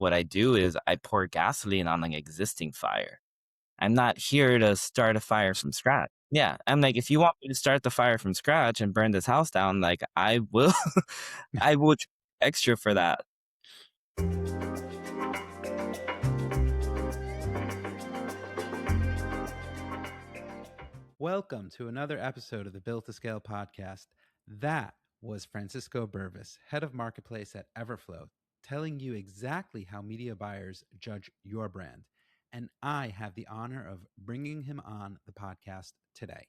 what I do is I pour gasoline on an existing fire. I'm not here to start a fire from scratch. Yeah, I'm like, if you want me to start the fire from scratch and burn this house down, like I will, I will charge extra for that. Welcome to another episode of the Built to Scale podcast. That was Francisco Bervis, head of marketplace at Everflow, telling you exactly how media buyers judge your brand. And I have the honor of bringing him on the podcast today.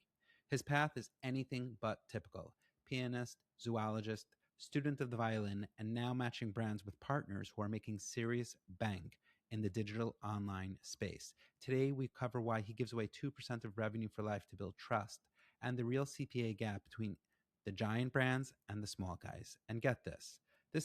His path is anything but typical: pianist, zoologist, student of the violin, and now matching brands with partners who are making serious bank in the digital online space. Today, we cover why he gives away 2% of revenue for life to build trust and the real CPA gap between the giant brands and the small guys. And get this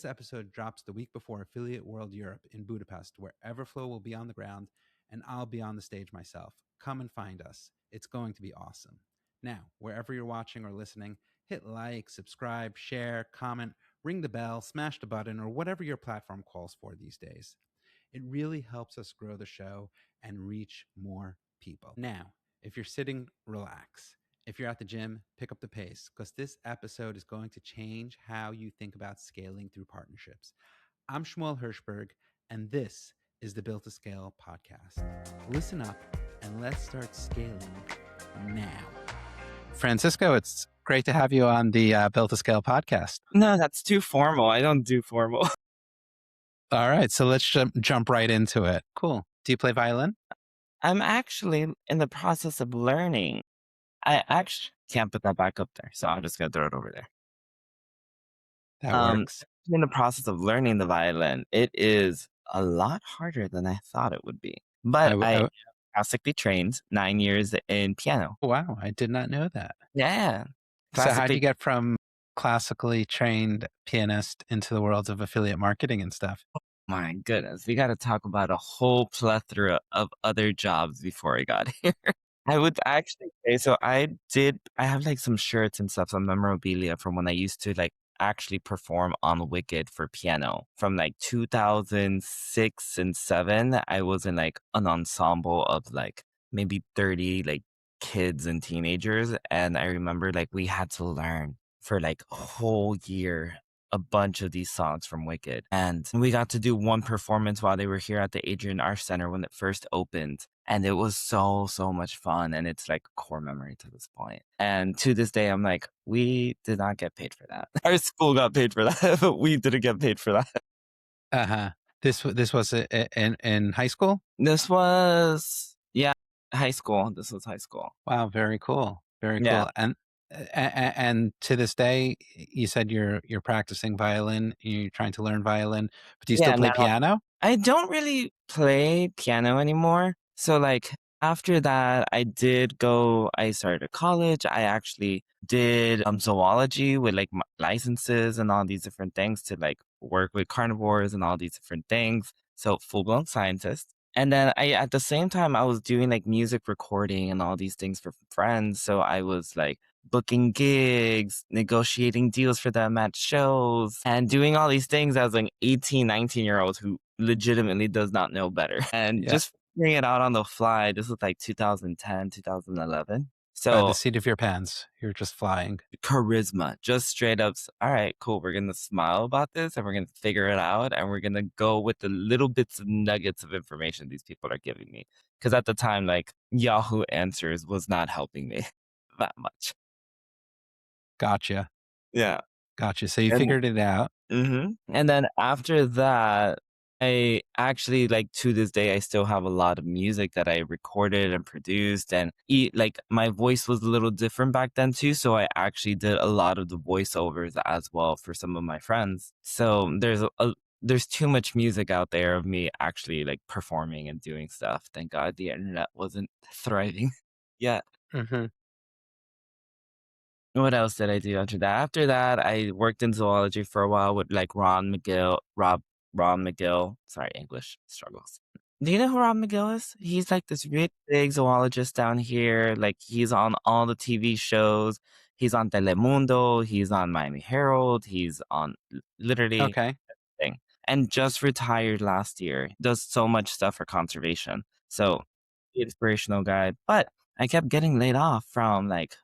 episode drops the week before Affiliate World Europe in Budapest, where Everflow will be on the ground and I'll be on the stage myself. Come and find us. It's going to be awesome. Now, wherever you're watching or listening, hit like, subscribe, share, comment, ring the bell, smash the button, or whatever your platform calls for these days. It really helps us grow the show and reach more people. Now, if you're sitting, relax. If you're at the gym, pick up the pace, because this episode is going to change how you think about scaling through partnerships. I'm Shmuel Hirschberg, and this is the Built to Scale podcast. Listen up and let's start scaling now. Francisco, it's great to have you on the Built to Scale podcast. No, that's too formal. I don't do formal. All right, so let's jump right into it. Cool. Do you play violin? I'm actually in the process of learning. I actually can't put that back up there, so I'm just gonna throw it over there. That works. In the process of learning the violin, it is a lot harder than I thought it would be. But I am classically trained, 9 years in piano. Wow, I did not know that. Yeah. So how do you get from classically trained pianist into the world of affiliate marketing and stuff? My goodness, we got to talk about a whole plethora of other jobs before I got here. I would actually say, so I have like some shirts and stuff, some memorabilia from when I used to like actually perform on Wicked for piano. From like 2006 and 7, I was in like an ensemble of like maybe 30 like kids and teenagers. And I remember like we had to learn for like a whole year a bunch of these songs from Wicked. And we got to do one performance while they were here at the Adrian Arch Center when it first opened. And it was so much fun. And it's like a core memory to this point. And to this day, I'm like, we did not get paid for that. Our school got paid for that, but we didn't get paid for that. Uh-huh. This was in high school? This was, yeah, high school. This was high school. Wow, very cool. Very cool. And to this day, you said you're practicing violin, you're trying to learn violin, but do you still play piano? I don't really play piano anymore. So like after that, I started college. I actually did zoology with like licenses and all these different things to like work with carnivores and all these different things. So full-blown scientist. And then at the same time, I was doing like music recording and all these things for friends. So I was like booking gigs, negotiating deals for them at shows, and doing all these things as an 18, 19-year-old who legitimately does not know better. And just figuring it out on the fly. This was like 2010, 2011. So by the seat of your pants, you're just flying. Charisma, just straight up. All right, cool. We're going to smile about this and we're going to figure it out. And we're going to go with the little bits of nuggets of information these people are giving me. Because at the time, like Yahoo Answers was not helping me that much. Gotcha. Yeah. Gotcha. So you figured it out. Mm-hmm. And then after that, I actually, like, to this day, I still have a lot of music that I recorded and produced, and like my voice was a little different back then too. So I actually did a lot of the voiceovers as well for some of my friends. So there's too much music out there of me actually like performing and doing stuff. Thank God the internet wasn't thriving yet. Mm-hmm. What else did I do after that? After that, I worked in zoology for a while with like Ron McGill. Sorry, English struggles. Do you know who Ron McGill is? He's like this really big zoologist down here. Like he's on all the TV shows. He's on Telemundo. He's on Miami Herald. He's on literally everything. and just retired last year. Does so much stuff for conservation. So inspirational guy. But I kept getting laid off from like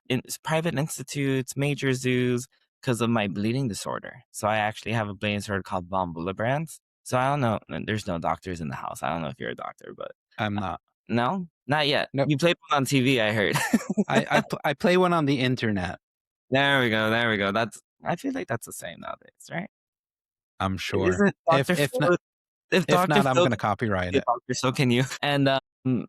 private institutes, major zoos because of my bleeding disorder. So I actually have a bleeding disorder called von Willebrand's. So I don't know. There's no doctors in the house. I don't know if you're a doctor, but I'm not. no, not yet. Nope. You played one on TV, I heard. I play one on the internet. There we go. There we go. I feel like that's the same nowadays, right? I'm sure. Isn't Doctor Phil? If If Doctor not, I'm Phil gonna can copyright be a it. doctor, so can you. And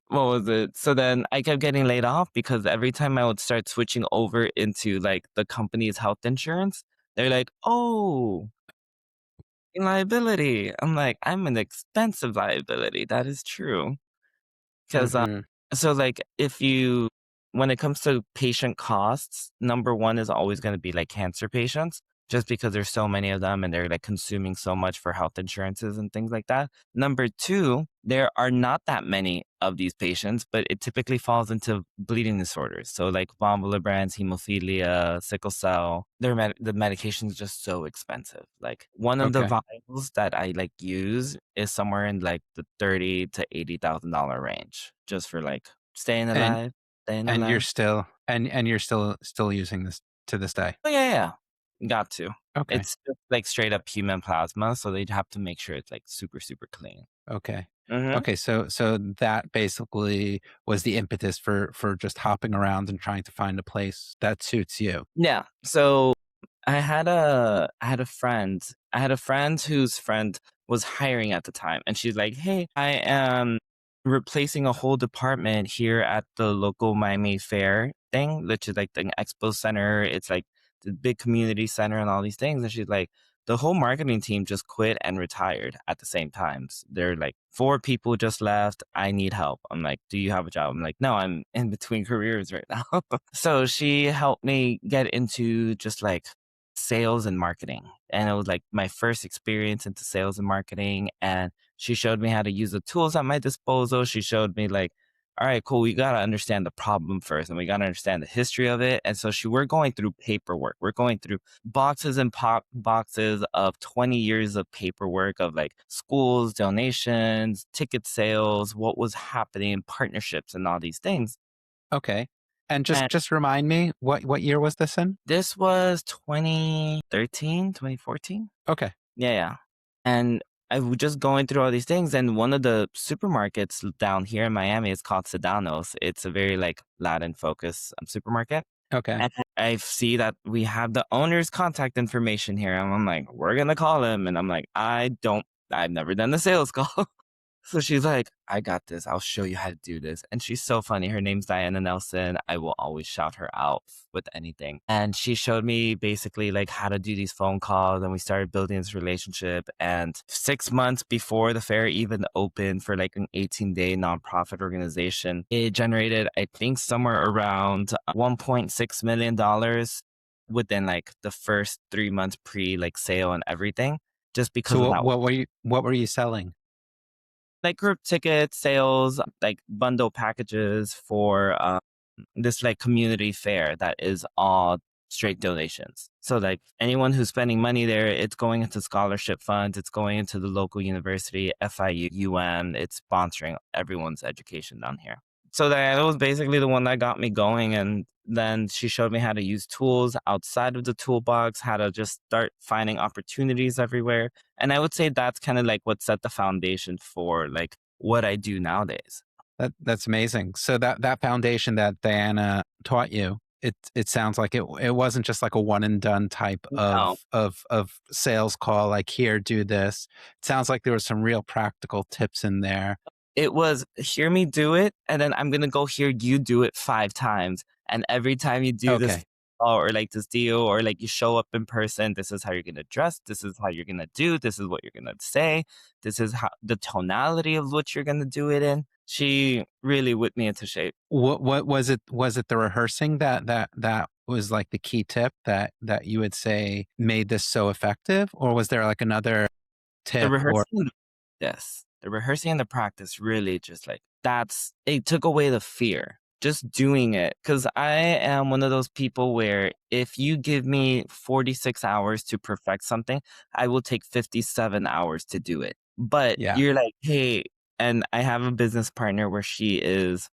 what was it? So then I kept getting laid off because every time I would start switching over into like the company's health insurance, they're like, "Oh, liability." I'm like, "I'm an expensive liability." That is true. 'Cause, Mhm. so, like, if you when it comes to patient costs, number 1 is always gonna be, like, cancer patients, just because there's so many of them and they're, like, consuming so much for health insurances and things like that. Number 2, there are not that many of these patients, but it typically falls into bleeding disorders. So, like, von Willebrand's, hemophilia, sickle cell, the medication is just so expensive. Like, one of the Okay. vials that I, like, use is somewhere in, like, the 30 to $80,000 range just for, like, staying And alive, staying and you're alive. still and you're still using this to this day. Oh, yeah, yeah. Got to. Okay. It's just, like, straight up human plasma, so they'd have to make sure it's, like, super, super clean. Okay. Mhm. Okay, so that basically was the impetus for just hopping around and trying to find a place that suits you. Yeah. So I had a friend whose friend was hiring at the time, and she's like, "Hey, I am replacing a whole department here at the local Miami Fair thing," which is like the expo center. It's like the big community center and all these things. And she's like, "The whole marketing team just quit and retired at the same times. They're like 4 people just left. I need help." I'm like, "Do you have a job?" I'm like, "No, I'm in between careers right now." So she helped me get into just like sales and marketing. And it was like my first experience into sales and marketing. And she showed me how to use the tools at my disposal. She showed me like, all right, cool. We got to understand the problem first and we got to understand the history of it. And so we're going through paperwork. We're going through boxes and boxes of 20 years of paperwork of like schools, donations, ticket sales, what was happening, partnerships, and all these things. Okay. And And just remind me, what year was this in? this was 2013, 2014. Okay. Yeah, yeah. And I was just going through all these things, and one of the supermarkets down here in Miami is called Sedanos. It's a very like Latin focused supermarket. Okay. And I see that we have the owner's contact information here. And I'm like, we're gonna call him. And I'm like, I've never done the sales call. So she's like, I got this. I'll show you how to do this. And she's so funny. Her name's Diana Nelson. I will always shout her out with anything. And she showed me basically like how to do these phone calls. And we started building this relationship. And 6 months before the fair even opened for like an 18-day nonprofit organization, it generated, I think, somewhere around $1.6 million within like the first 3 months pre like sale and everything, just because So of that what were you selling? like group ticket sales, like bundle packages for this like community fair that is all straight donations. So like anyone who's spending money there, it's going into scholarship funds, it's going into the local university, FIU, UN, it's sponsoring everyone's education down here. So that was basically the one that got me going. And then she showed me how to use tools outside of the toolbox, how to just start finding opportunities everywhere. And I would say that's kind of like what set the foundation for like what I do nowadays. That's amazing. So that foundation that Diana taught you, it sounds like it wasn't just like a one and done type No. of sales call, like here, do this. It sounds like there was some real practical tips in there. It was hear me do it, and then I'm gonna go hear you do it 5 times, and every time you do this Okay. or like this deal or like you show up in person, this is how you're gonna dress, this is how you're gonna do, this is what you're gonna say, this is how the tonality of what you're gonna do it in. She really whipped me into shape. What was it? Was it the rehearsing that was like the key tip that you would say made this so effective, or was there like another The tip or rehearsing and the practice really just like it took away the fear. just doing it. Because I am one of those people where if you give me 46 hours to perfect something, I will take 57 hours to do it. But Yeah. you're like, hey, and I have a business partner where she is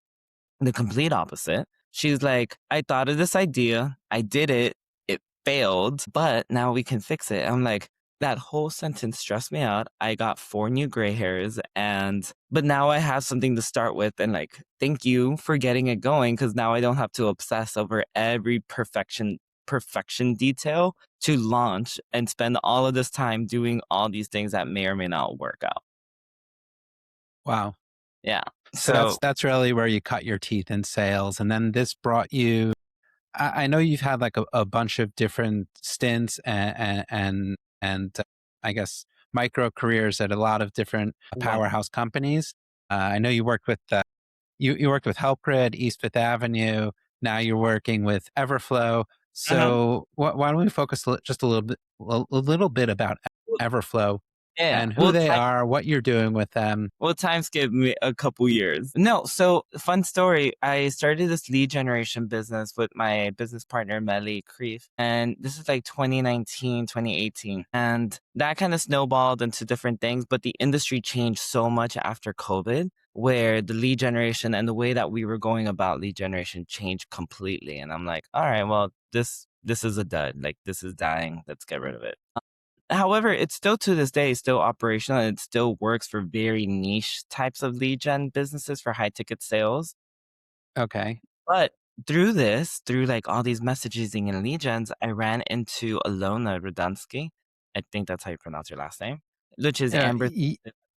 the complete opposite. She's like, I thought of this idea, I did it, it failed, but now we can fix it. I'm like, that whole sentence stressed me out. I got 4 new gray hairs, but now I have something to start with. And like, thank you for getting it going, because now I don't have to obsess over every perfection detail to launch and spend all of this time doing all these things that may or may not work out. Wow. Yeah. So So that's really where you cut your teeth in sales. And then this brought you, I know you've had like a bunch of different stints and I guess micro careers at a lot of different yeah. powerhouse companies. I know you worked with you worked with HelpGrid, East Fifth Avenue. Now you're working with Everflow. Mhm. So why don't we focus just a little bit about Everflow Yeah. and who they are, what you're doing with them. Well, time skipped me a couple years. No, so fun story. I started this lead generation business with my business partner, Melly Creef. And this is like 2019, 2018. And that kind of snowballed into different things. But the industry changed so much after COVID, where the lead generation and the way that we were going about lead generation changed completely. And I'm like, all right, well, this is a dud. Like this is dying. Let's get rid of it. However, it's still to this day still operational and it still works for very niche types of lead gen businesses for high ticket sales. Okay. But through like all these messaging and lead gens, I ran into Alona Radomski. I think that's how you pronounce your last name, which is Yeah, Amber's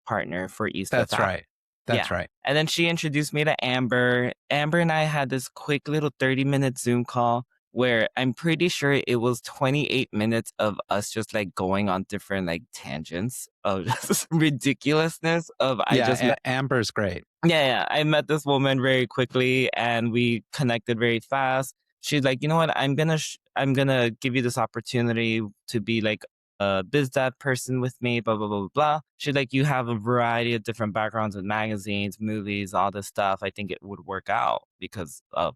partner for East Fifth that's Avenue. right. Yeah. That's right. And then she introduced me to Amber. Amber and I had this quick little 30-minute Zoom call where I'm pretty sure it was 28 minutes of us just like going on different like tangents of just ridiculousness of I just Yeah, met. Amber's great. Yeah, yeah. I met this woman very quickly and we connected very fast. She's like, you know what? I'm gonna give you this opportunity to be like a biz dev person with me, blah blah blah blah blah. She's like, you have a variety of different backgrounds with magazines, movies, all this stuff. I think it would work out because the,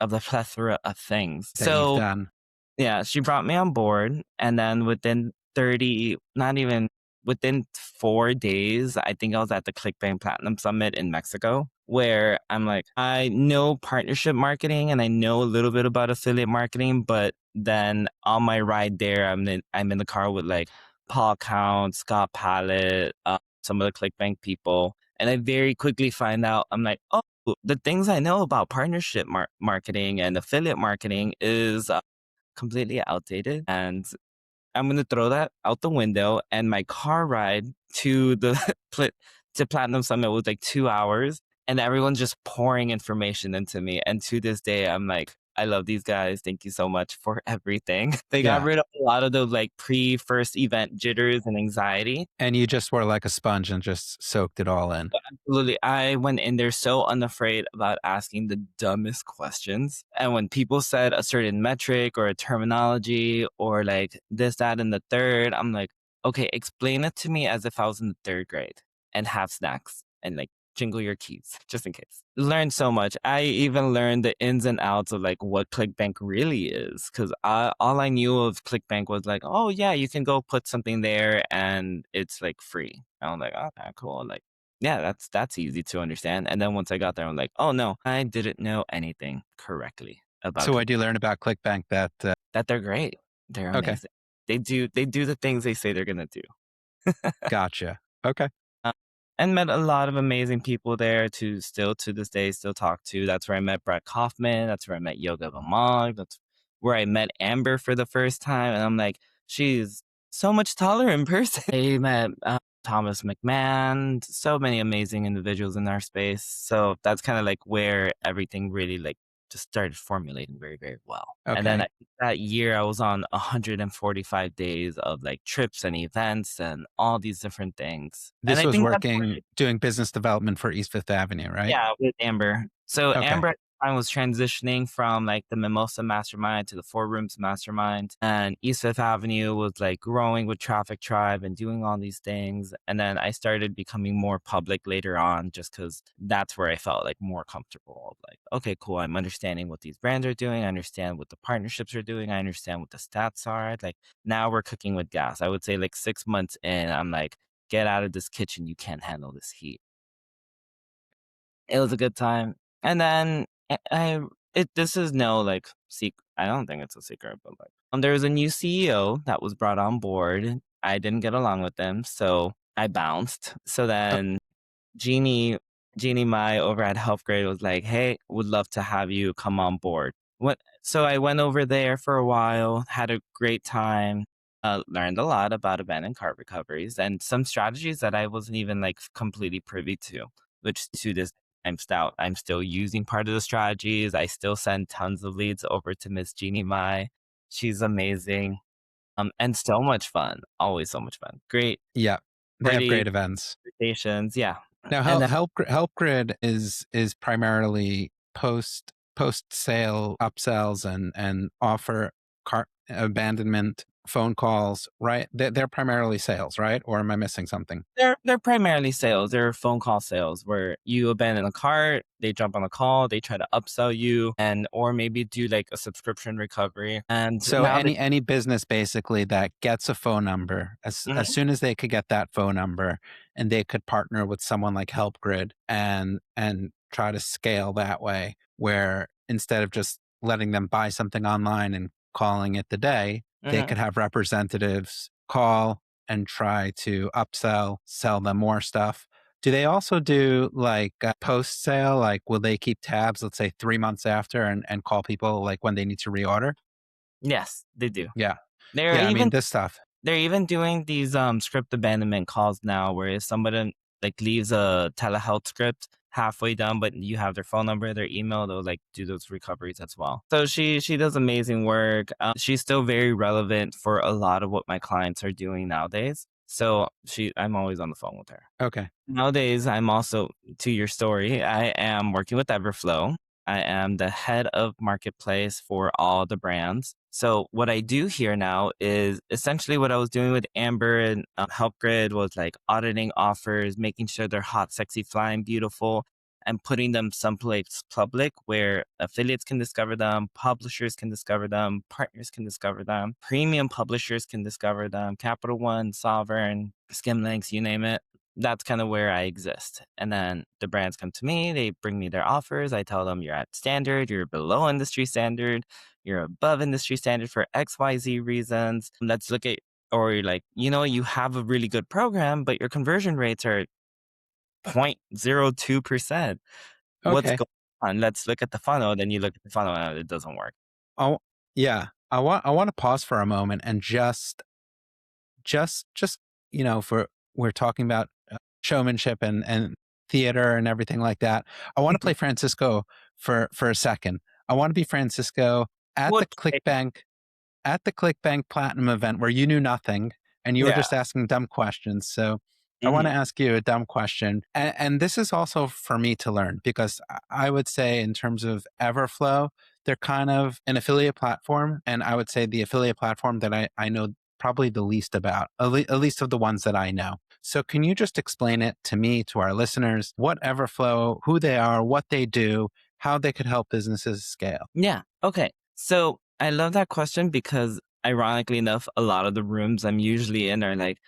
of the plethora of things. That you've So done. yeah, she brought me on board, and then within 30, not even within 4 days, I think I was at the ClickBank Platinum Summit in Mexico, where I'm like, I know partnership marketing and I know a little bit about affiliate marketing, but then on my ride there, I'm in the car with like Paul Count, Scott Pallet, some of the ClickBank people, and I very quickly find out I'm like, oh, the things I know about partnership marketing and affiliate marketing is completely outdated, and I'm gonna throw that out the window. And my car ride to the to Platinum Summit was like 2 hours, and everyone's just pouring information into me. And to this day, I'm like, I love these guys. Thank you so much for everything. They got Yeah. rid of a lot of those like pre-first event jitters and anxiety. And you just were like a sponge and just soaked it all in. Absolutely. I went in there so unafraid about asking the dumbest questions. And when people said a certain metric or a terminology or like this, that, and the third, I'm like, okay, explain it to me as if I was in the third grade and have snacks and like jingle your keys just in case. Learned so much. I even learned the ins and outs of like what ClickBank really is because all I knew of ClickBank was like, oh, yeah, you can go put something there and it's like free. And I'm like, okay, cool. Like, yeah, that's easy to understand. And then once I got there, I'm like, oh no, I didn't know anything correctly about So what do you learn about ClickBank that that. They're great. They're okay, amazing. They do the things they say they're gonna do. gotcha. Okay. Uh, and met a lot of amazing people there to still to this day still talk to. That's where I met Brett Kaufman. That's where I met Yoga Vamog. That's where I met Amber for the first time. And I'm like, she's so much taller in person. I met Thomas McMahon, so many amazing individuals in our space. So that's kind of like where everything really like just started formulating very, very well. And then Okay. that year I was on 145 days of like trips and events and all these different things. And This I was think that's working doing business development for East Fifth Avenue, right? yeah, with Amber. So Okay. Amber I was transitioning from like the Mimosa Mastermind to the Four Rooms Mastermind, and East Fifth Avenue was like growing with Traffic Tribe and doing all these things. And then I started becoming more public later on just because that's where I felt like more comfortable. Like, okay, cool. I'm understanding what these brands are doing. I understand what the partnerships are doing. I understand what the stats are. Like, now we're cooking with gas. I would say like 6 months in, I'm like, get out of this kitchen. You can't handle this heat. It was a good time. And then I it this is no, like, I don't think it's a secret, but, like, there was a new CEO that was brought on board. I didn't get along with them, so I bounced. So Oh, then Jeannie Jeannie Mai over at Healthgrade was like, "Hey, would love to have you come on board." So I went over there for a while, had a great time, learned a lot about abandoned cart recoveries and some strategies that I wasn't even, like, completely privy to, which to this I'm still using part of the strategies. I still send tons of leads over to Miss Jeannie Mai. She's amazing, and so much fun, always so much fun. Great, yeah, they have pretty great events. conversations, yeah, Now, and then HelpGrid is primarily post sale upsells and offer cart abandonment phone calls, right? They're primarily sales, right? Or am I missing something? they're primarily sales. They're phone call sales where you abandon a cart, they jump on a call, they try to upsell you and or maybe do like a subscription recovery. And So now they any business basically that gets a phone number, as Mhm, soon as they could get that phone number, and they could partner with someone like HelpGrid and try to scale that way, where instead of just letting them buy something online and calling it the day, they mhm. could have representatives call and try to upsell, sell them more stuff. Do they also do like post sale? Like, will they keep tabs, let's say 3 months after, and call people like when they need to reorder? Yes, they do. Yeah. They're Yeah, I even mean, this stuff. they're even doing these script abandonment calls now where if somebody like leaves a telehealth script halfway done, but you have their phone number, their email, they'll like do those recoveries as well. So she does amazing work. She's still very relevant for a lot of what my clients are doing nowadays. So I'm always on the phone with her. Okay. Nowadays, I'm also to your story, I am working with Everflow. I am the head of marketplace for all the brands. So what I do here now is essentially what I was doing with Amber and HelpGrid was like auditing offers, making sure they're hot, sexy, flying, beautiful, and putting them someplace public where affiliates can discover them, publishers can discover them, partners can discover them, premium publishers can discover them, Capital One, Sovereign, Skimlinks, you name it. That's kind of where I exist. And then the brands come to me, they bring me their offers. I tell them you're at standard, you're below industry standard, you're above industry standard for XYZ reasons. Let's look at, or you're like, you have a really good program, but your conversion rates are 0.02%. What's Okay. going on? Let's look at the funnel. Then you look at the funnel and it doesn't work. Oh, yeah. I want to pause for a moment and just for we're talking about showmanship and theater and everything like that. I want to play Francisco for a second. I want to be Francisco at the What? ClickBank Platinum event where you knew nothing and you were Yeah. just asking dumb questions. So I want to Hmm. ask you a dumb question. And this is also for me to learn because I would say, in terms of Everflow, they're kind of an affiliate platform. And I would say the affiliate platform that I know probably the least about, at least of the ones that I know. So can you just explain it to me, to our listeners, what Everflow, who they are, what they do, how they could help businesses scale? Yeah. Okay. So I love that question because ironically enough, a lot of the rooms I'm usually in are like,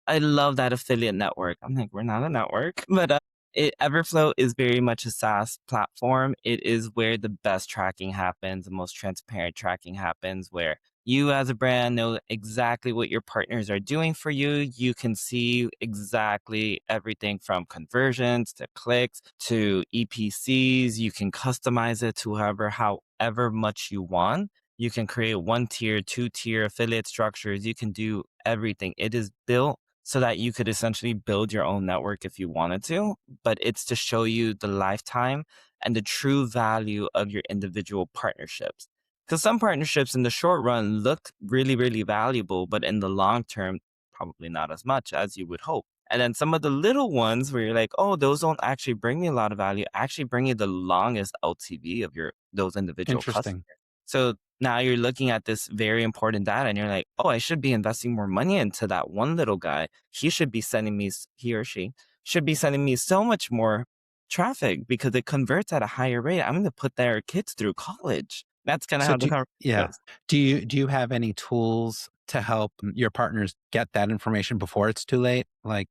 I love that affiliate network. I'm like, we're not a network, but Everflow is very much a SaaS platform. It is where the best tracking happens, the most transparent tracking happens, where you as a brand know exactly what your partners are doing for you. You can see exactly everything from conversions to clicks to EPCs. You can customize it to however much you want. You can create 1 tier, 2 tier affiliate structures. You can do everything. It is built so that you could essentially build your own network if you wanted to, but it's to show you the lifetime and the true value of your individual partnerships. Because some partnerships in the short run look really, really valuable, but in the long term, probably not as much as you would hope. And then some of the little ones where you're like, oh, those don't actually bring me a lot of value, actually bring you the longest LTV of your those individual customers. Interesting. So now you're looking at this very important data and you're like, oh, I should be investing more money into that one little guy. He should be sending me, he or she should be sending me so much more traffic because it converts at a higher rate. I'm going to put their kids through college. That's kind of So how the do conversation yeah. goes. Do you have any tools to help your partners get that information before it's too late? Like,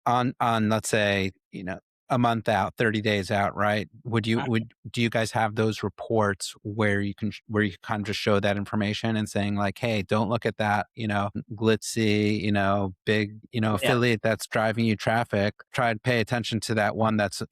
on let's say, a month out, 30 days out, right? Would do you guys have those reports where where you kind of just show that information and saying like, "Hey, don't look at that, glitzy, big, Yeah. affiliate that's driving you traffic. Try to pay attention to that one that's,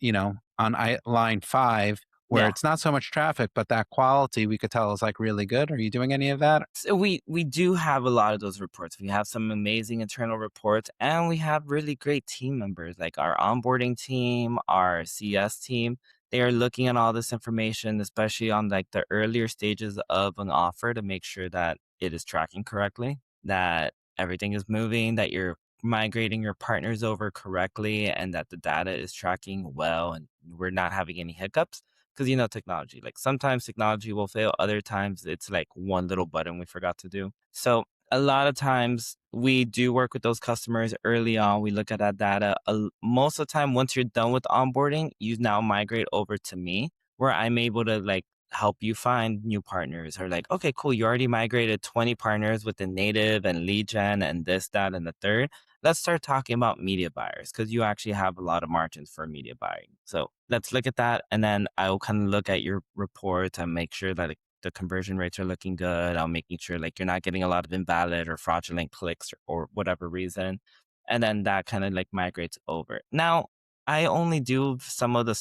on line 5 where Yeah. it's not so much traffic, but that quality we could tell is like really good." Are you doing any of that? So we do have a lot of those reports. We have some amazing internal reports, and we have really great team members like our onboarding team, our CS team. They are looking at all this information, especially on like the earlier stages of an offer to make sure that it is tracking correctly, that everything is moving, that you're migrating your partners over correctly, and that the data is tracking well, and we're not having any hiccups. Because technology, like sometimes technology will fail, other times it's like one little button we forgot to do. So a lot of times we do work with those customers early on. We look at that data. Most of the time, once you're done with onboarding, you now migrate over to me, where I'm able to like help you find new partners, or like, okay, cool, you already migrated 20 partners with the native and lead gen and this, that, and the third. Let's start talking about media buyers because you actually have a lot of margins for media buying. So let's look at that. And then I'll kind of look at your reports and make sure that the conversion rates are looking good. I'm making sure like you're not getting a lot of invalid or fraudulent clicks or whatever reason. And then that kind of like migrates over. Now, I only do some of the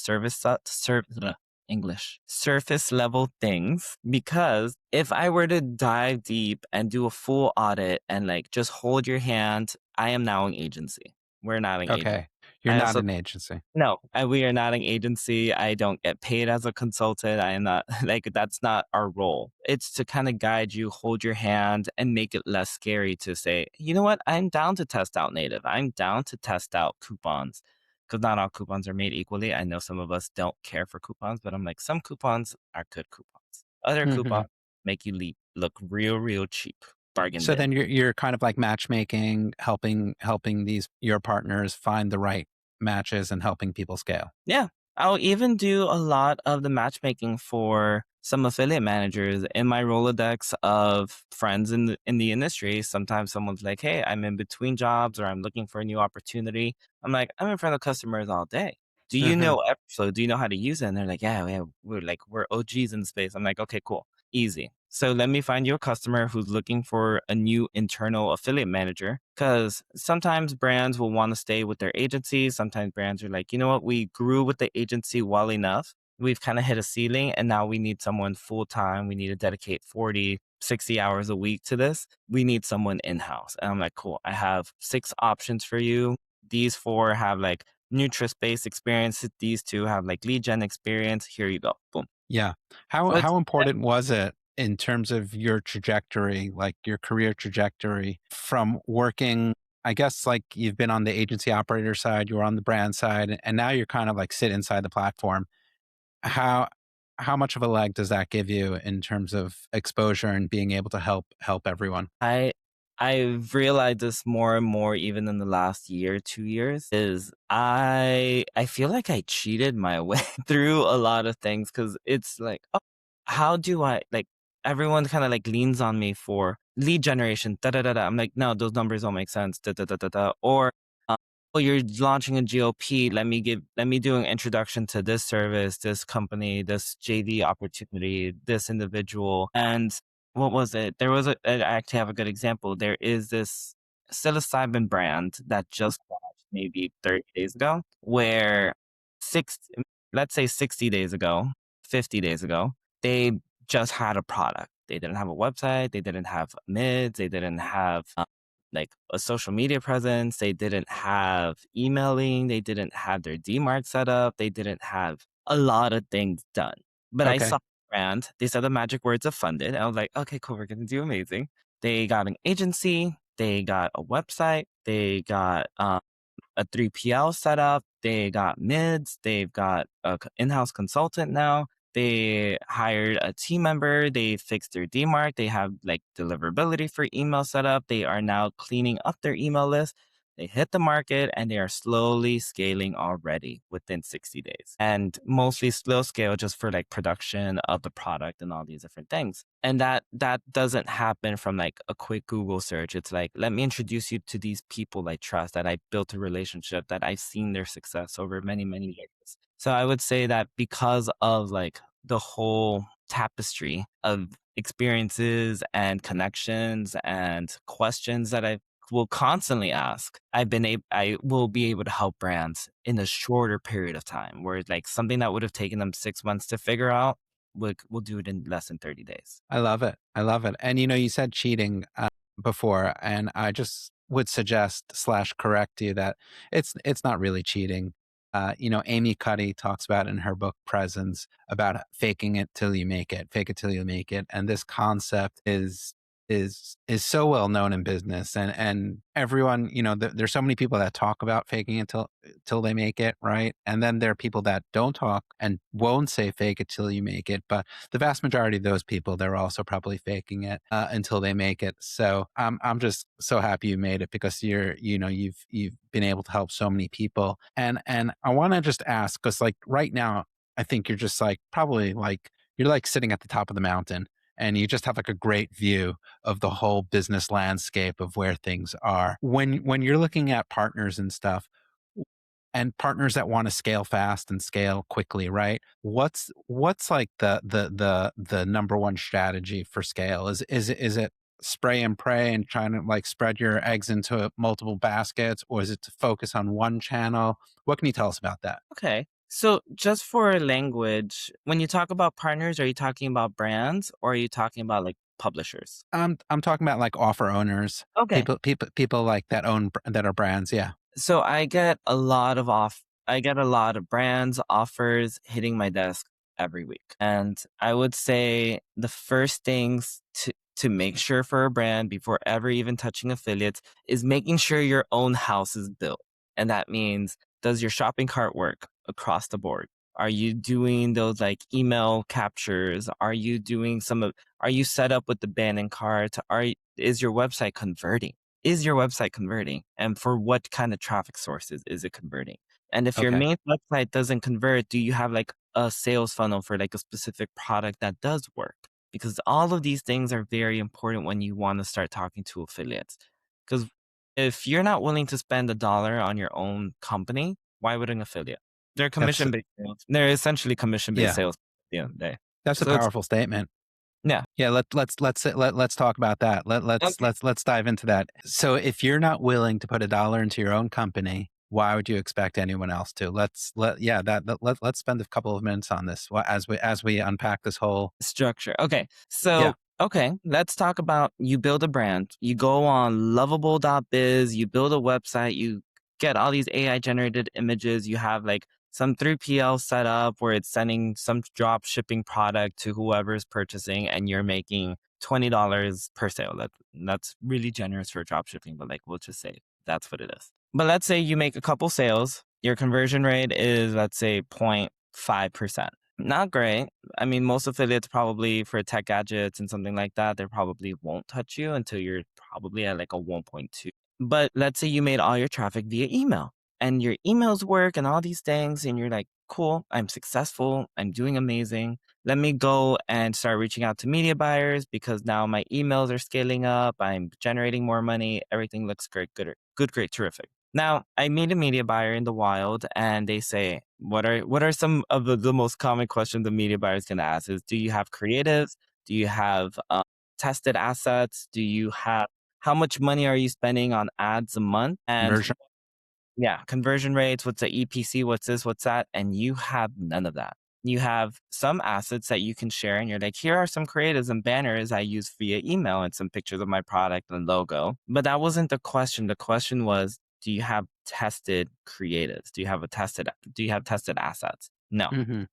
English surface level things because if I were to dive deep and do a full audit and like just hold your hand, I am now an agency. We're not an agent. Okay. You're I not also an agency. no, we are not an agency. I don't get paid as a consultant. I am not like that's not our role. It's to kind of guide you, hold your hand, and make it less scary to say, you know what, I'm down to test out native. I'm down to test out coupons. Because not all coupons are made equally. I know some of us don't care for coupons, but I'm like, some coupons are good coupons. Other coupons Mhm. make you look real, real cheap. Bargain So bin. then you're kind of like matchmaking, helping these your partners find the right matches and helping people scale. Yeah. I'll even do a lot of the matchmaking for some affiliate managers in my Rolodex of friends in the industry. Sometimes someone's like, "Hey, I'm in between jobs or I'm looking for a new opportunity." I'm like, "I'm in front of customers all day. Do you Mhm. know Everflow? Do you know how to use it?" And they're like, "Yeah, yeah, we're OGs in the space." I'm like, "Okay, cool. Easy. So let me find you a customer who's looking for a new internal affiliate manager. Because sometimes brands will want to stay with their agency. Sometimes brands are like, you know what, we grew with the agency well enough. We've kind of hit a ceiling and now we need someone full time. We need to dedicate 40, 60 hours a week to this. We need someone in house." And I'm like, cool, I have 6 options for you. These 4 have like Nutris based experience. These 2 have like lead gen experience. Here you go. Boom. Yeah. How So it's how important was it in terms of your trajectory, like your career trajectory from working, I guess like you've been on the agency operator side, you were on the brand side, and now you're kind of like sit inside the platform. How how much of a lag does that give you in terms of exposure and being able to help everyone? I I've realized this more and more even in the last year, 2 years, is I feel like I cheated my way through a lot of things because it's like, "Oh, how do I" like, everyone kinda, like, leans on me for lead generation, da da da da. I'm like, "No, those numbers don't make sense, da da da da da." Or, uh, "Oh, you're launching a GOP, let me do an introduction to this service, this company, this JV opportunity, this individual." And what was it? There was I actually have a good example. There is this psilocybin brand that just launched maybe 30 days ago, where six let's say 60 days ago, 50 days ago, they just had a product. They didn't have a website, they didn't have mids, they didn't have like a social media presence, they didn't have emailing, they didn't have their DMARC set up, they didn't have a lot of things done. But I Okay. saw brand. They said the magic words of funded. I was like, okay, cool, we're gonna do amazing. They got an agency, they got a website, they got a 3PL set up, they got mids, they've got a in-house consultant now. They hired a team member, they fixed their DMARC, they have like deliverability for email setup. They are now cleaning up their email list. They hit the market and they are slowly scaling already within 60 days. And mostly slow scale just for like production of the product and all these different things. And that doesn't happen from like a quick Google search. It's like, let me introduce you to these people I trust, that I built a relationship, that I've seen their success over many, many years. So I would say that because of like the whole tapestry of experiences and connections and questions that I will constantly ask, I will be able to help brands in a shorter period of time, where like something that would have taken them 6 months to figure out, we'll do it in less than 30 days. I love it. I love it. And you said cheating before, and I just would suggest slash correct you that it's not really cheating. Amy Cuddy talks about in her book Presence about faking it till you make it, fake it till you make it, and this concept is so well known in business, and everyone, there's so many people that talk about faking it till they make it, right? And then there are people that don't talk and won't say fake it till you make it, but the vast majority of those people, they're also probably faking it until they make it. So I'm just so happy you made it, because you've been able to help so many people. And I want to just ask, because like right now, I think you're just like probably like you're like sitting at the top of the mountain, and you just have like a great view of the whole business landscape of where things are. When you're looking at partners and stuff, and partners that want to scale fast and scale quickly, right? What's like the number one strategy for scale? Is it spray and pray and trying to like spread your eggs into multiple baskets, or is it to focus on one channel? What can you tell us about that? Okay. So just for language, when you talk about partners, are you talking about brands or are you talking about like publishers? I'm talking about like offer owners, Okay. people like that are brands. Yeah. So I get a lot of brands offers hitting my desk every week. And I would say the first things to make sure for a brand before ever even touching affiliates is making sure your own house is built. And that means, does your shopping cart work across the board? Are you doing those like email captures? Are you set up with the banning cart? Is your website converting? Is your website converting? And for what kind of traffic sources is it converting? And if your Okay. main website doesn't convert, do you have like a sales funnel for like a specific product that does work? Because all of these things are very important when you want to start talking to affiliates. Because if you're not willing to spend $1 on your own company, why would an affiliate? They're That's commission-based sales. They're essentially commission-based yeah. sales at the end of the day. That's a So it's powerful statement. yeah. Yeah, let's talk about that. Okay. Let's dive into that. So if you're not willing to put $1 into your own company, why would you expect anyone else to? Let's spend a couple of minutes on this as we unpack this whole. Structure. Okay. Yeah. Okay, let's talk about, you build a brand. You go on lovable.biz, you build a website, you get all these AI generated images, you have like some 3PL set up where it's sending some drop shipping product to whoever's purchasing, and you're making $20 per sale. That's really generous for drop shipping, but like we'll just say that's what it is. But let's say you make a couple sales, your conversion rate is, let's say, 0.5%. Not great. I mean, most affiliates probably for tech gadgets and something like that, they probably won't touch you until you're probably at like a 1.2. But let's say you made all your traffic via email and your emails work and all these things, and you're like, cool, I'm successful, I'm doing amazing. Let me go and start reaching out to media buyers because now my emails are scaling up, I'm generating more money, everything looks great, good, great, terrific. Now, I meet a media buyer in the wild and they say, what are some of the most common questions the media buyer is going to ask is, do you have creatives? Do you have tested assets? How much money are you spending on ads a month? And Conversion. yeah, conversion rates, what's the EPC, what's this, what's that? And you have none of that. You have some assets that you can share, and you're like, here are some creatives and banners I use via email and some pictures of my product and logo. But that wasn't the question. The question was, do you have tested creatives? Do you have tested assets? No. Hmm.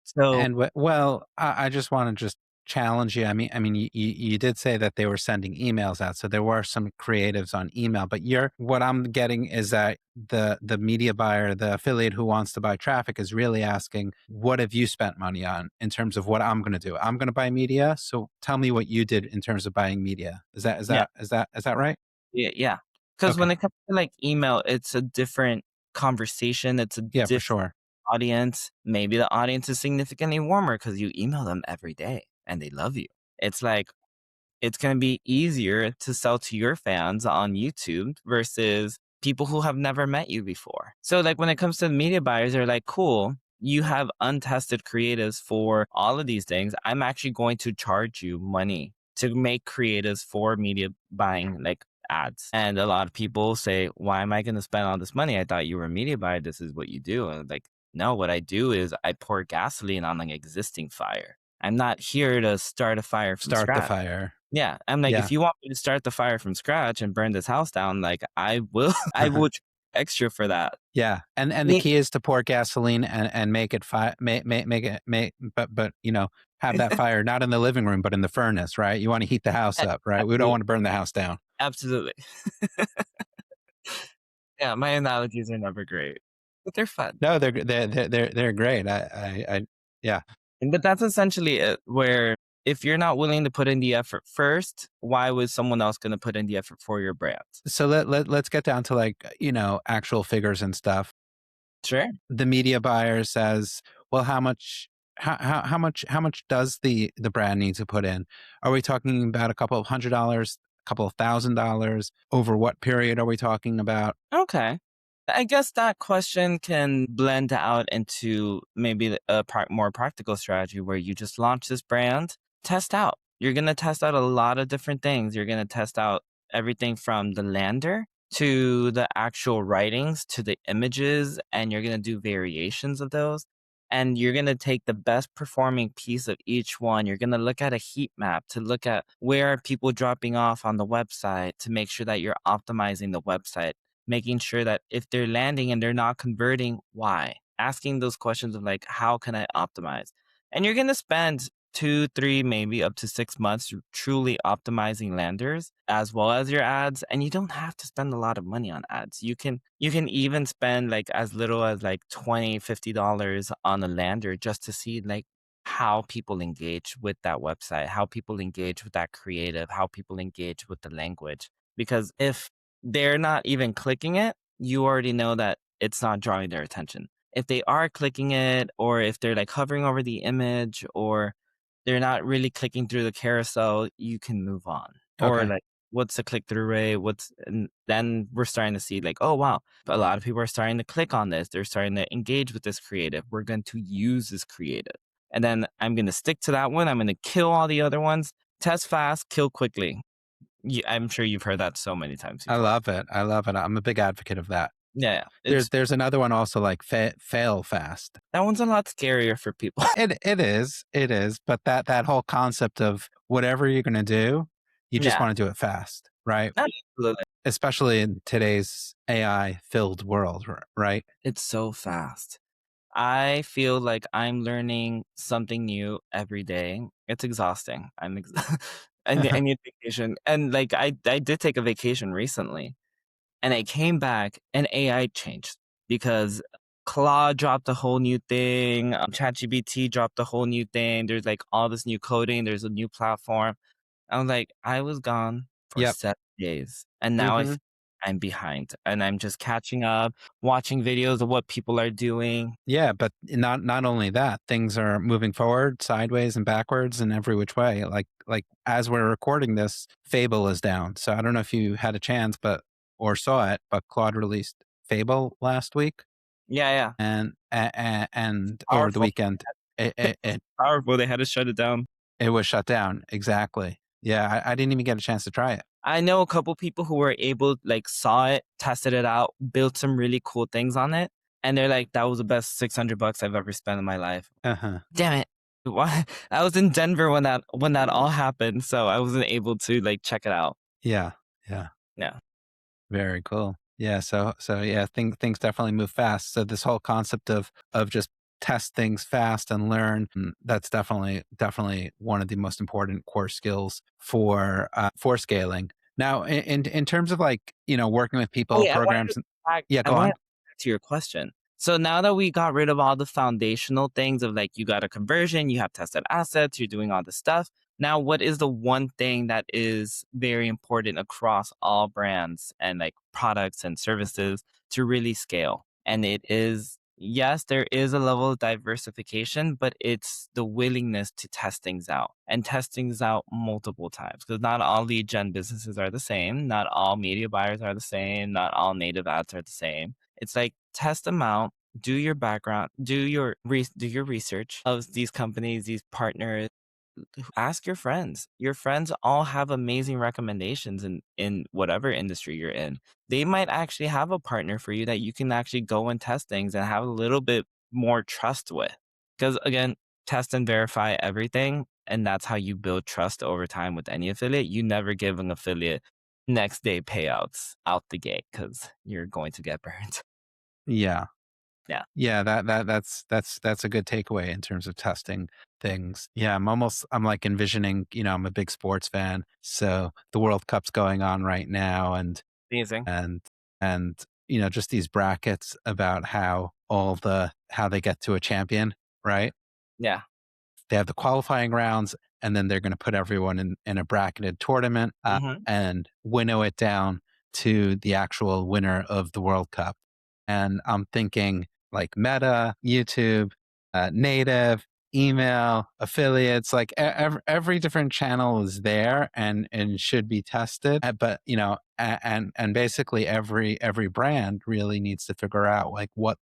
So And well, I just want to just challenge you? I mean, you did say that they were sending emails out, so there were some creatives on email. But you're what I'm getting is that the media buyer, the affiliate who wants to buy traffic, is really asking, "What have you spent money on in terms of what I'm going to do? I'm going to buy media. So tell me what you did in terms of buying media. Is that is Yeah. that is that is that right?" Yeah, yeah. Because Okay. when it comes to, like, email, it's a different conversation, it's a Yeah, for different sure. audience. Maybe the audience is significantly warmer because you email them every day and they love you. It's like it's gonna be easier to sell to your fans on YouTube versus people who have never met you before. So, like, when it comes to media buyers, they're like, "Cool, you have untested creatives for all of these things. I'm actually going to charge you money to make creatives for media buying, like, ads." And a lot of people say, "Why am I gonna spend all this money? I thought you were a media buyer. This is what you do." And like, "No, what I do is I pour gasoline on an existing fire. I'm not here to start a fire from Start the scratch." fire. Yeah, I'm like, Yeah. "If you want me to start the fire from scratch and burn this house down, like, I will I will charge extra for that." Yeah, and the Me key is to pour gasoline and make it make it make but, have that fire not in the living room, but in the furnace, right? You wanna heat the house a up, right? We don't absolutely, wanna burn the house down. absolutely. Yeah, my analogies are never great, but they're fun. No, they're great. I yeah. But that's essentially it, where if you're not willing to put in the effort first, why was someone else gonna put in the effort for your brand? So let's get down to, like, actual figures and stuff. Sure. The media buyer says, "Well, how much does the brand need to put in? Are we talking about a couple of $100, a couple of $1,000? Over what period are we talking about?" Okay. I guess that question can blend out into maybe a more practical strategy where you just launch this brand, test out. You're going to test out a lot of different things. You're going to test out everything from the lander to the actual writings to the images, and you're going to do variations of those. And you're going to take the best performing piece of each one. You're going to look at a heat map to look at where are people dropping off on the website to make sure that you're optimizing the website, making sure that if they're landing and they're not converting, why? Asking those questions of like, how can I optimize? And you're going to spend 2, 3, maybe up to 6 months truly optimizing landers as well as your ads. And you don't have to spend a lot of money on ads. You can even spend like as little as like 20, $50 on a lander just to see like how people engage with that website, how people engage with that creative, how people engage with the language. Because if they're not even clicking it, you already know that it's not drawing their attention. If they are clicking it, or if they're like hovering over the image, or they're not really clicking through the carousel, you can move on. Or Okay. like, what's the click through rate? And then we're starting to see like, oh wow, a lot of people are starting to click on this. They're starting to engage with this creative. We're going to use this creative. And then I'm going to stick to that one. I'm going to kill all the other ones. Test fast, kill quickly. I'm sure you've heard that so many times I before. love it. I love it. I'm a big advocate of that. Yeah, yeah. There's another one also, like, fail fast. That one's a lot scarier for people. It is, but that whole concept of whatever you're gonna do, you just Yeah, wanna do it fast, right? absolutely. Especially in today's AI-filled world, right? It's so fast. I feel like I'm learning something new every day. It's exhausting. I need vacation. And like I did take a vacation recently, and I came back and AI changed because Claude dropped a whole new thing. ChatGPT dropped a whole new thing. There's like all this new coding. There's a new platform. I was like, I was gone for Yep. 7 days, and now Mhm. I'm behind, and I'm just catching up, watching videos of what people are doing. Yeah, but not only that, things are moving forward, sideways, and backwards in every which way. Like as we're recording this, Fable is down. So I don't know if you had a chance, but or saw it, but Claude released Fable last week, Yeah, yeah. and over the Powerful. weekend, it it it, Powerful, they had to shut it down. it was shut down. Exactly. Yeah, I didn't even get a chance to try it. I know a couple people who were able like, saw it, tested it out, built some really cool things on it, and they're like, "That was the best 600 bucks I've ever spent in my life." Uh huh. Damn it. Why I was in Denver when that all happened, so I wasn't able to, like, check it out. Yeah. Yeah. Yeah. Very cool. Yeah, so yeah, things definitely move fast. So this whole concept of just test things fast and learn. That's definitely one of the most important core skills for scaling. Now, in terms of like working with Oh, people, yeah, programs. Yeah, I go wanted on. to go back to your question. So now that we got rid of all the foundational things of like you got a conversion, you have tested assets, you're doing all this stuff. Now, what is the one thing that is very important across all brands and like products and services to really scale? And it is, yes, there is a level of diversification, but it's the willingness to test things out and test things out multiple times because not all lead gen businesses are the same. Not all media buyers are the same. Not all native ads are the same. It's like test them out, do your background, do your research of these companies, these partners. Ask your friends. Your friends all have amazing recommendations in whatever industry you're in. They might actually have a partner for you that you can actually go and test things and have a little bit more trust with. Because again, test and verify everything, and that's how you build trust over time with any affiliate. You never give an affiliate next day payouts out the gate because you're going to get burned. Yeah. Yeah. Yeah, that's a good takeaway in terms of testing things. Yeah, I'm like envisioning, I'm a big sports fan, so the World Cup's going on right now, Amazing. and and just these brackets about how they get to a champion, right? Yeah. They have the qualifying rounds, and then they're going to put everyone in a bracketed tournament, Hmm. and winnow it down to the actual winner of the World Cup. And I'm thinking like Meta, YouTube, native, email, affiliates, like every different channel is there and should be tested. But and basically every brand really needs to figure out like what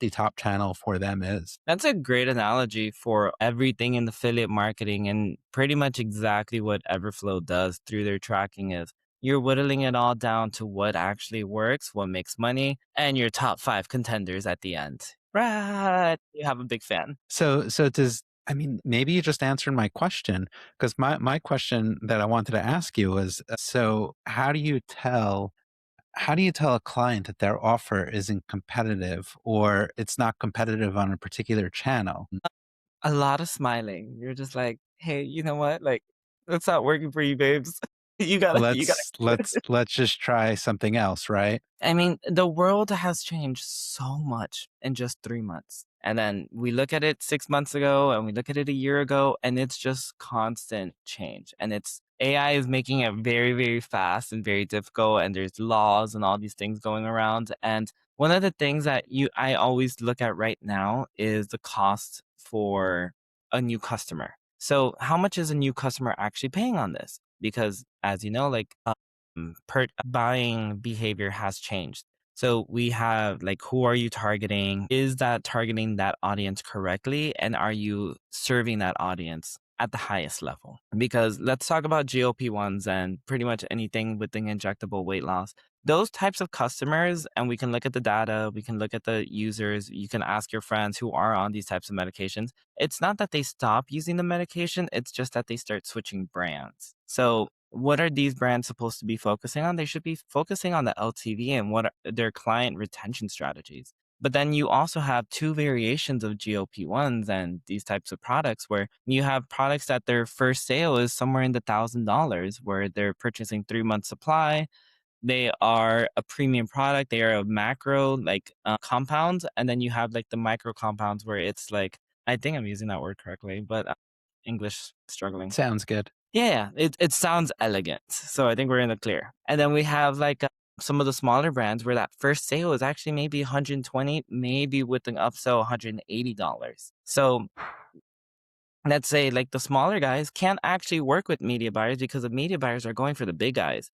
the top channel for them is. That's a great analogy for everything in affiliate marketing and pretty much exactly what Everflow does through their tracking is you're whittling it all down to what actually works, what makes money, and your top five contenders at the end. Right. You have a big fan. So does I mean, maybe you just answered my question because my question that I wanted to ask you was, so how do you tell a client that their offer isn't competitive or it's not competitive on a particular channel? A lot of smiling. You're just like, hey, you know what? Like, that's not working for you, babes. You gotta Let's just try something else, right? I mean, the world has changed so much in just 3 months. And then we look at it 6 months ago and we look at it a year ago, and it's just constant change. And it's AI is making it very, very fast and very difficult. And there's laws and all these things going around. And one of the things that I always look at right now is the cost for a new customer. So how much is a new customer actually paying on this? Because as you know, like buying behavior has changed. So we have like, who are you targeting? Is that targeting that audience correctly? And are you serving that audience at the highest level? Because let's talk about GLP-1s and pretty much anything within injectable weight loss. Those types of customers, and we can look at the data, we can look at the users, you can ask your friends who are on these types of medications. It's not that they stop using the medication, it's just that they start switching brands. So what are these brands supposed to be focusing on? They should be focusing on the LTV and what are their client retention strategies. But then you also have two variations of GLP-1s and these types of products where you have products that their first sale is somewhere in the $1,000 where they're purchasing 3 months supply. They are a premium product. They are a macro like compound. And then you have like the micro compounds where it's like, I think I'm using that word correctly, but English struggling. Sounds good. Yeah, it sounds elegant. So I think we're in the clear. And then we have like some of the smaller brands where that first sale is actually maybe 120, maybe with an upsell $180. So let's say like the smaller guys can't actually work with media buyers because the media buyers are going for the big guys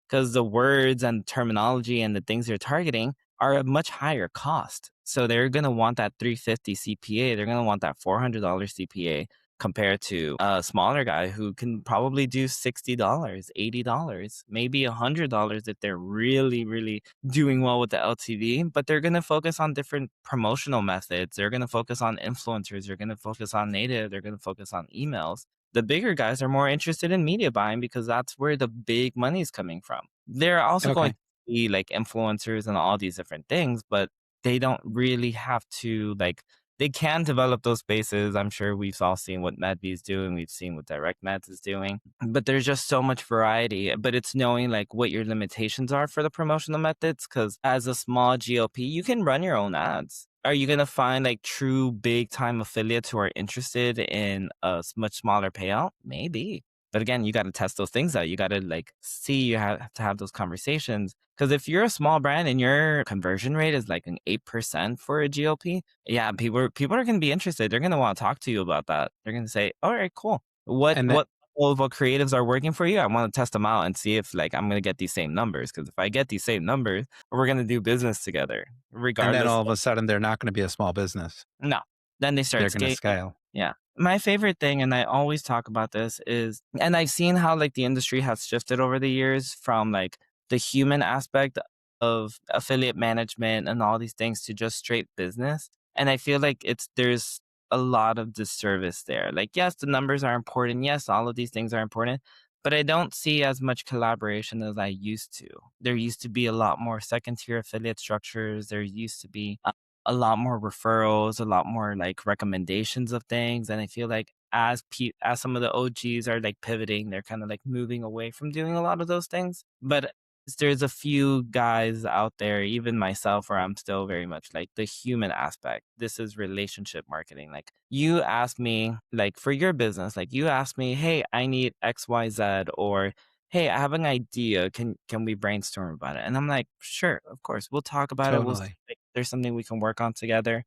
because the words and terminology and the things they're targeting are a much higher cost. So they're going to want that 350 CPA. They're going to want that $400 CPA compared to a smaller guy who can probably do $60, $80, maybe $100 if they're really, really doing well with the LTV. But they're going to focus on different promotional methods. They're going to focus on influencers. They're going to focus on native. They're going to focus on emails. The bigger guys are more interested in media buying because that's where the big money is coming from. They're also going Okay. to be like influencers and all these different things, but they don't really have to like they can develop those spaces. I'm sure we've all seen what MedV is doing. We've seen what Direct Meds is doing, but there's just so much variety. But it's knowing like what your limitations are for the promotional methods. Because as a small GLP, you can run your own ads. Are you gonna find like true big time affiliates who are interested in a much smaller payout? Maybe. But again, you got to test those things out. You got to like see, you have to have those conversations. Because if you're a small brand and your conversion rate is like an 8% for a GLP, yeah, people are going to be interested. They're going to want to talk to you about that. They're going to say, "All right, cool. What And that what what creatives are working for you? I want to test them out and see if like I'm going to get these same numbers. Because if I get these same numbers, we're going to do business together, and then regardless." all of a sudden they're not going to be a small business. No. Then they start They're going to scaling. scale. Yeah. My favorite thing, and I always talk about this, is and I've seen how like the industry has shifted over the years from like the human aspect of affiliate management and all these things to just straight business. And I feel like there's a lot of disservice there. Like, yes, the numbers are important. Yes, all of these things are important. But I don't see as much collaboration as I used to. There used to be a lot more second tier affiliate structures. There used to be a lot more referrals, a lot more like recommendations of things. And I feel like as some of the OGs are like pivoting, they're kind of like moving away from doing a lot of those things. But there's a few guys out there, even myself, where I'm still very much like the human aspect. This is relationship marketing. Like you ask me, like for your business, like you ask me, hey, I need XYZ, or hey, I have an idea. Can we brainstorm about it? And I'm like, sure, of course, we'll talk about it. We'll see Totally. if there's something we can work on together.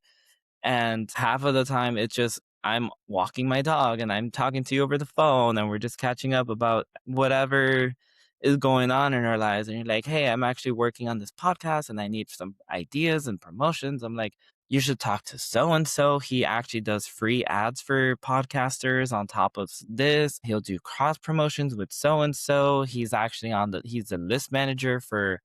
And half of the time, it's just I'm walking my dog and I'm talking to you over the phone and we're just catching up about whatever is going on in our lives. And you're like, hey, I'm actually working on this podcast and I need some ideas and promotions. I'm like, you should talk to so and so. He actually does free ads for podcasters on top of this. He'll do cross promotions with so and so. He's the list manager for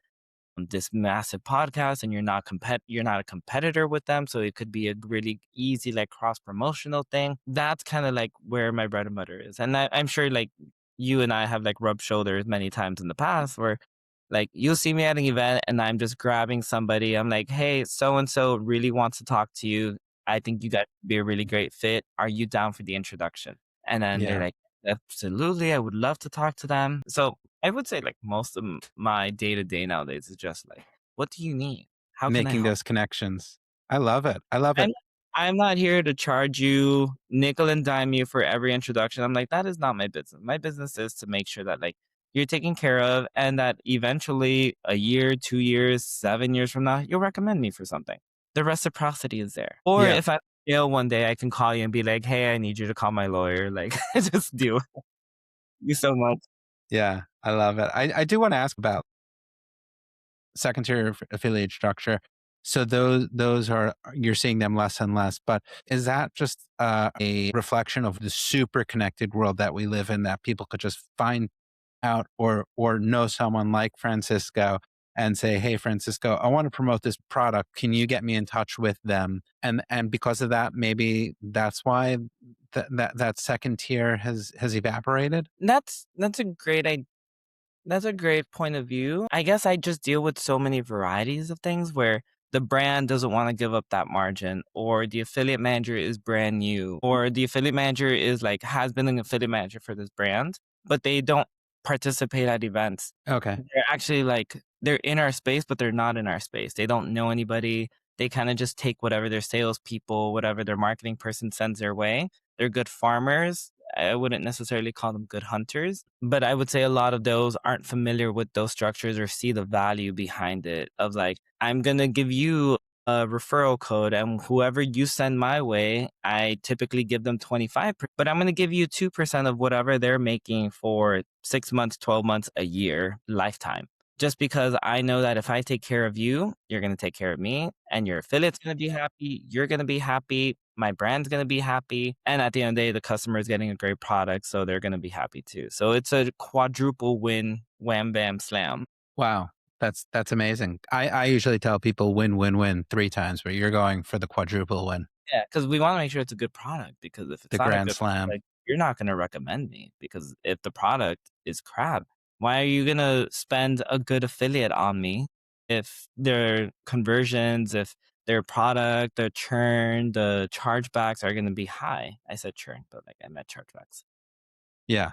this massive podcast, and you're not a competitor with them, so it could be a really easy like cross promotional thing. That's kind of like where my bread and butter is. And I'm sure like you and I have like rubbed shoulders many times in the past where like you'll see me at an event and I'm just grabbing somebody. I'm like, hey, so and so really wants to talk to you. I think you guys would be a really great fit. Are you down for the introduction? And then they're Yeah. like, absolutely, I would love to talk to them. So I would say like most of my day to day nowadays is just like, what do you need? How can I Making help? those connections. I love it. I love it. I'm I'm not here to charge you nickel and dime you for every introduction. I'm like, that is not my business. My business is to make sure that like you're taken care of and that eventually a year, 2 years, 7 years from now, you'll recommend me for something. The reciprocity is there. Or Yeah. if I fail one day, I can call you and be like, hey, I need you to call my lawyer. Like just do it. Thank you so much. Yeah. I love it. I do want to ask about second tier affiliate structure. So those are you're seeing them less and less, but is that just a reflection of the super connected world that we live in that people could just find out or know someone like Francisco and say, "Hey, Francisco, I want to promote this product. Can you get me in touch with them?" And because of that, maybe that's why that second tier has evaporated. That's a great idea. That's a great point of view. I guess I just deal with so many varieties of things where the brand doesn't want to give up that margin, or the affiliate manager is brand new, or the affiliate manager is like has been an affiliate manager for this brand, but they don't participate at events. Okay. They're actually like they're in our space, but they're not in our space. They don't know anybody. They kind of just take whatever their salespeople, whatever their marketing person sends their way. They're good farmers. I wouldn't necessarily call them good hunters, but I would say a lot of those aren't familiar with those structures or see the value behind it of like, I'm going to give you a referral code and whoever you send my way, I typically give them 25%, but I'm going to give you 2% of whatever they're making for 6 months, 12 months, a year, lifetime. Just because I know that if I take care of you, you're going to take care of me and your affiliate's going to be happy. You're going to be happy. My brand's going to be happy. And at the end of the day, the customer is getting a great product. So they're going to be happy too. So it's a quadruple win, wham, bam, slam. Wow. That's amazing. I usually tell people win, win, win three times, but you're going for the quadruple win, Yeah. Because we want to make sure it's a good product. Because if it's the not a grand good slam. product, you're not going to recommend me. Because if the product is crap, why are you going to spend a good affiliate on me if their conversions, if their product, the churn, the chargebacks are gonna be high. I said churn, but, like, I meant chargebacks. Yeah.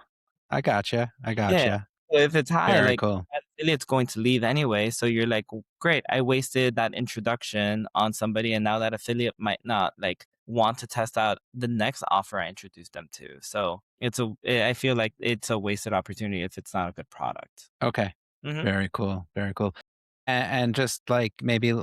I gotcha. I Yeah. gotcha. So if it's high, Very like, cool. that affiliate's going to leave anyway, so you're like, "W great, I wasted that introduction on somebody, and now that affiliate might not, like, want to test out the next offer I introduced them to." So, I feel like it's a wasted opportunity if it's not a good product. Okay. Mhm. Very cool. Very cool. And just like maybe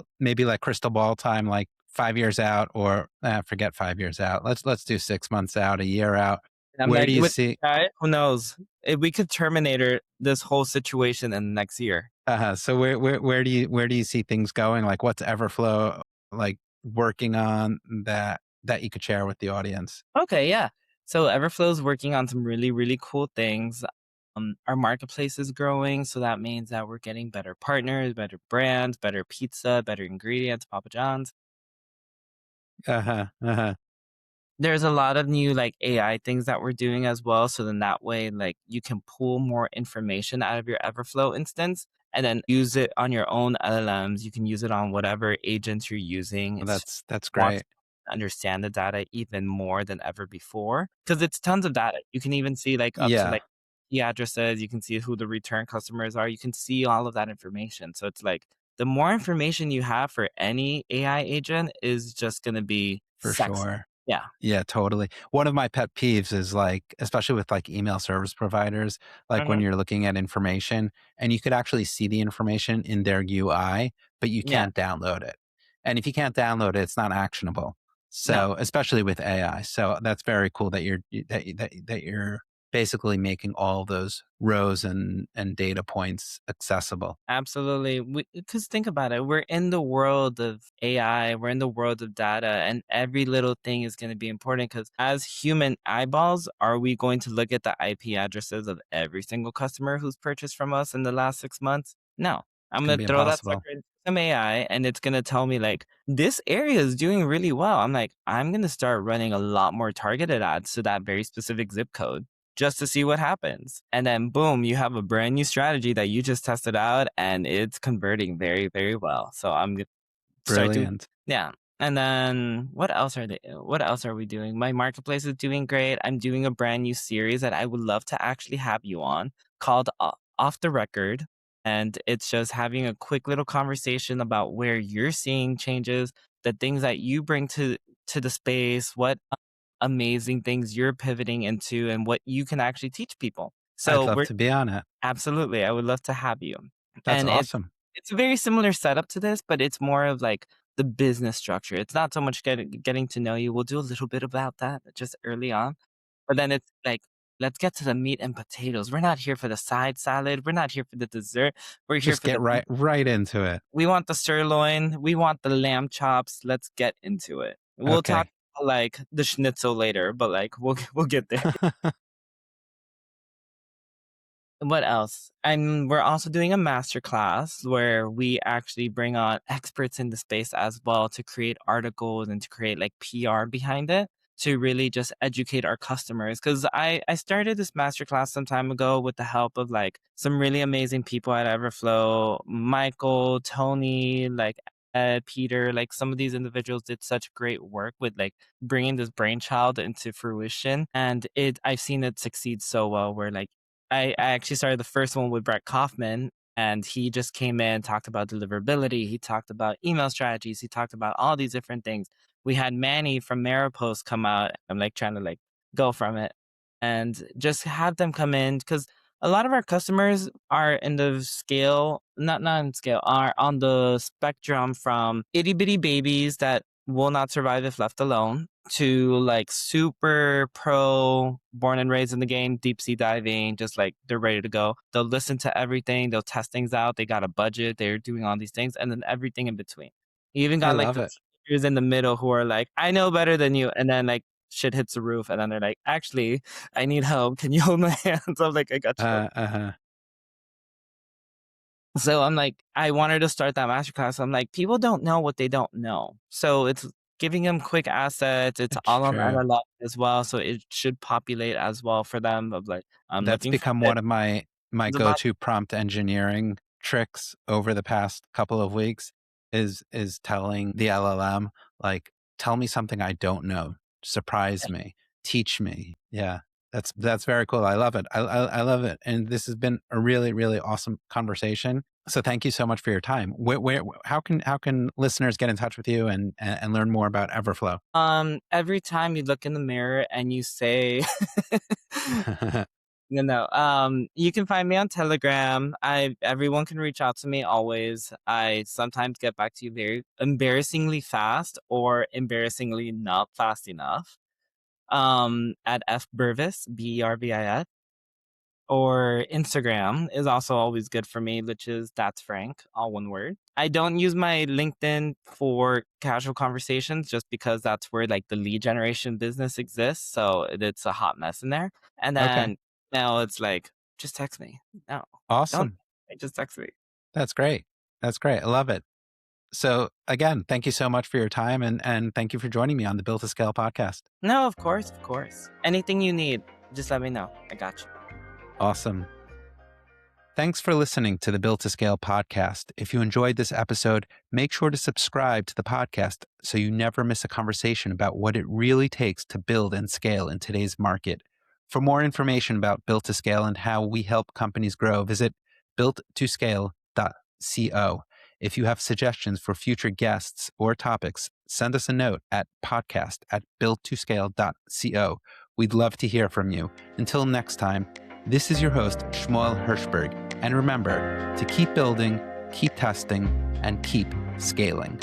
like crystal ball time, like 5 years out, or forget 5 years out. Let's do 6 months out, a year out. I'm Where do like, you with see? AI, who knows? We could Terminator this whole situation in the next year. So where do you see things going? Like what's Everflow like working on that you could share with the audience? Okay, yeah. So Everflow is working on some really, really cool things. Our marketplace is growing, so that means that we're getting better partners, better brands, better pizza, better ingredients, Papa John's. Uh-huh. Uh-huh. There's a lot of new like AI things that we're doing as well. So then that way, like you can pull more information out of your Everflow instance and then use it on your own LLMs. You can use it on whatever agents you're using. It's That's wants great. to understand the data even more than ever before because it's tons of data. You can even see like up to Yeah, like the addresses. You can see who the return customers are. You can see all of that information. So it's like the more information you have for any AI agent is just going to be for sexy. sure. Yeah. Yeah, totally. One of my pet peeves is like, especially with like email service providers, like when Mhm. you're looking at information and you could actually see the information in their UI, but you Yeah. can't download it. And if you can't download it, it's not actionable. No, So, especially with AI. So that's very cool that you're basically making all those rows and data points accessible. absolutely. Because think about it, we're in the world of AI, we're in the world of data, and every little thing is going to be important. Because as human eyeballs, are we going to look at the IP addresses of every single customer who's purchased from us in the last 6 months? No. It's I'm going to going to be throw that impossible sucker into some AI, and it's going to tell me, like, this area is doing really well. I'm like, I'm going to start running a lot more targeted ads to that very specific zip code just to see what happens. And then boom, you have a brand new strategy that you just tested out and it's converting very, very well. So I'm gonna start doing brilliant. yeah. And then what else are we doing? My marketplace is doing great. I'm doing a brand new series that I would love to actually have you on called Off the Record. And it's just having a quick little conversation about where you're seeing changes, the things that you bring to the space, what amazing things you're pivoting into and what you can actually teach people. I'd So love we're to be on it. absolutely, I would love to have you. That's And awesome. it's a very similar setup to this, but it's more of like the business structure. It's not so much getting to know you. We'll do a little bit about that just early on, but then it's like let's get to the meat and potatoes. We're not here for the side salad. We're not here for the dessert. We're here Just for get the right meat. right into it. We want the sirloin. We want the lamb chops. Let's get into it. We'll talk Okay. about, like the schnitzel later, but like we'll get there. What else? And we're also doing a master class where we actually bring on experts in the space as well to create articles and to create like PR behind it to really just educate our customers. Cause I started this master class some time ago with the help of like some really amazing people at Everflow, Michael, Tony, like Ed, Peter, like some of these individuals did such great work with like bringing this brainchild into fruition. And I've seen it succeed so well where like I actually started the first one with Brett Kaufman, and he just came in, talked about deliverability. He talked about email strategies. He talked about all these different things. We had Manny from Maripost come out. I'm like trying to like go from it and just have them come in because a lot of our customers are in the scale, not in scale, are on the spectrum from itty bitty babies that will not survive if left alone to like super pro, born and raised in the game, deep sea diving, just like they're ready to go. They'll listen to everything, they'll test things out, they got a budget, they're doing all these things, and then everything in betwin. You even I got like love the it. teachers in the middle who are like, I know better than you, and then like shit hits the roof, and then they're like, actually, I need help. Can you hold my hands? I'm like, I got you. Uh-huh. So I'm like, I wanted to start that masterclass. I'm like, people don't know what they don't know. So it's giving them quick assets. It's It's all on true. analog as well. So it should populate as well for them of like, I'm That's looking for become this. one of my It's about go-to prompt engineering tricks over the past couple of weeks is telling the LLM, like, tell me something I don't know, surprise me, teach me. Yeah, that's very cool. I love it. I love it. And this has been a really, really awesome conversation. So thank you so much for your time. How can listeners get in touch with you and learn more about Everflow? Every time you look in the mirror and you say, you can find me on Telegram. Everyone can reach out to me always. I sometimes get back to you very embarrassingly fast or embarrassingly not fast enough. At F Bervis, Bervis. Or Instagram is also always good for me, which is that's Frank, all one word. I don't use my LinkedIn for casual conversations just because that's where like the lead generation business exists. So it's a hot mess in there. And Okay. then now it's like, just text me. No, don't. Awesome. Just text me. That's great. That's great. I love it. So again, thank you so much for your time and thank you for joining me on the Built to Scale podcast. No, of course, of course. Anything you need, just let me know. I got you. Awesome. Thanks for listening to the Built to Scale podcast. If you enjoyed this episode, make sure to subscribe to the podcast so you never miss a conversation about what it really takes to build and scale in today's market. For more information about Built to Scale and how we help companies grow, visit builttoscale.co. If you have suggestions for future guests or topics, send us a note at podcast@builttoscale.co. We'd love to hear from you. Until next time, this is your host, Shmuel Hirschberg. And remember to keep building, keep testing, and keep scaling.